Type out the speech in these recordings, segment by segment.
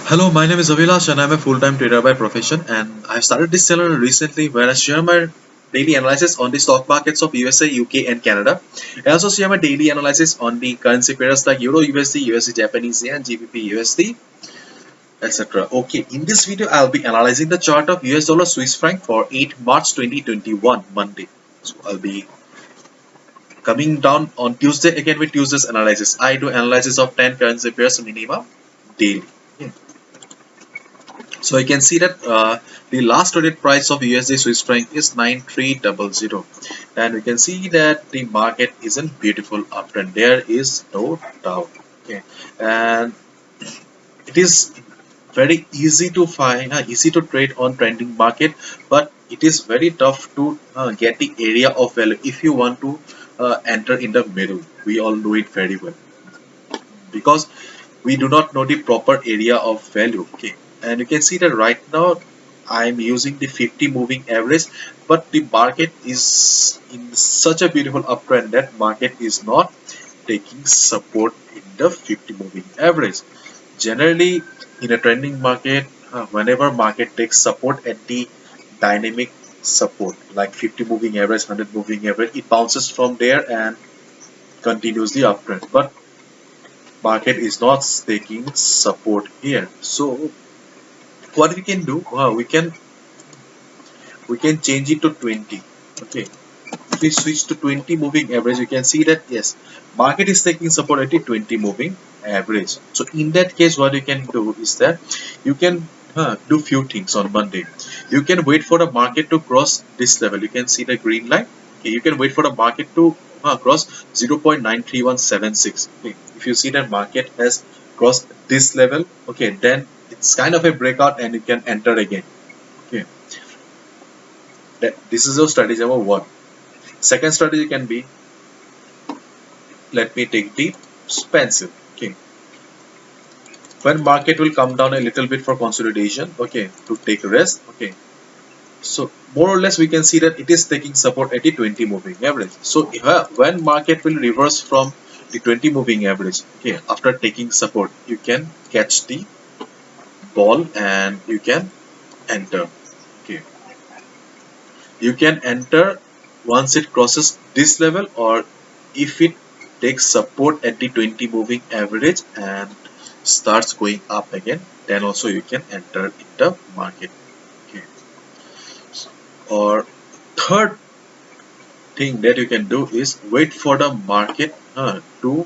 Hello, my name is Avilash and I'm a full-time trader by profession, and I've started this channel recently where I share my daily analysis on the stock markets of USA, UK and Canada. I also share my daily analysis on the currency pairs like Euro USD, USD Japanese Yen, GBP USD, etc. Okay, in this video I'll be analyzing the chart of US dollar Swiss franc for 8 March 2021 Monday. So I'll be coming down on Tuesday again with Tuesday's analysis. I do analysis of 10 currency pairs minimum daily. Okay. So you can see that the last traded price of USD Swiss franc is 9300, and we can see that the market is in beautiful uptrend. There is no doubt. Okay, and it is very easy to find, easy to trade on trending market, but it is very tough to get the area of value if you want to enter in the middle. We all know it very well because we do not know the proper area of value. Okay, and you can see that right now I'm using the 50 moving average, but the market is in such a beautiful uptrend that market is not taking support in the 50 moving average. Generally, in a trending market, whenever market takes support at the dynamic support like 50 moving average, 100 moving average, it bounces from there and continues the uptrend, but market is not taking support here. So what we can do, we can change it to 20. Okay, if we switch to 20 moving average, you can see that yes, market is taking support at the 20 moving average. So in that case, what you can do is that you can do few things on Monday. You can wait for the market to cross this level. You can see the green line. Okay, you can wait for the market to cross 0.93176. Okay, if you see that market has crossed this level, okay, then it's kind of a breakout and you can enter again. Okay, this is your strategy number one. Second strategy can be, let me take the expensive. Okay, when market will come down a little bit for consolidation, okay, to take a rest. Okay, so more or less we can see that it is taking support at the 20 moving average. So when market will reverse from the 20 moving average, okay, after taking support, you can catch the ball and you can enter. Okay, you can enter once it crosses this level, or if it takes support at the 20 moving average and starts going up again, then also you can enter in the market. Okay, or third thing that you can do is wait for the market to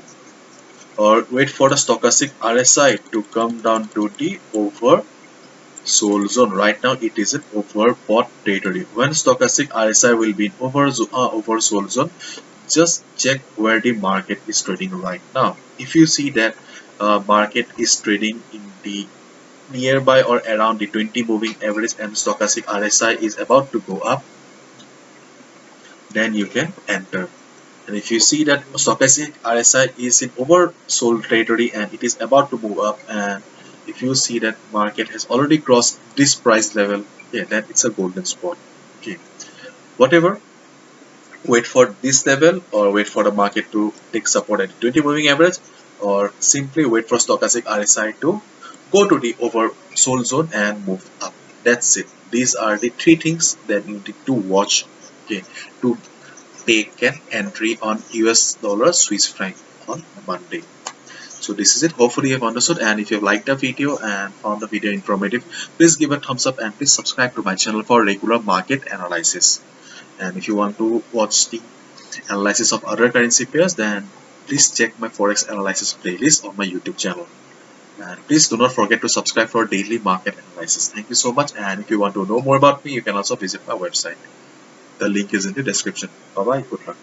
or wait for the stochastic RSI to come down to the oversold zone. Right now it is in overbought territory. When stochastic RSI will be in oversold zone, just check where the market is trading right now. If you see that market is trading in the nearby or around the 20 moving average and stochastic RSI is about to go up, then you can enter. And if you see that stochastic RSI is in oversold territory and it is about to move up, and if you see that market has already crossed this price level, yeah, then it's a golden spot. Okay, whatever, wait for this level or wait for the market to take support at 20 moving average, or simply wait for stochastic RSI to go to the oversold zone and move up. That's it. These are the three things that you need to watch, okay, to take an entry on US dollar Swiss franc on Monday. So this is it. Hopefully you have understood, and if you have liked the video and found the video informative, please give a thumbs up and please subscribe to my channel for regular market analysis. And if you want to watch the analysis of other currency pairs, then please check my Forex analysis playlist on my YouTube channel. And please do not forget to subscribe for daily market analysis. Thank you so much. And if you want to know more about me, you can also visit my website. The link is in the description. Bye bye. Good luck.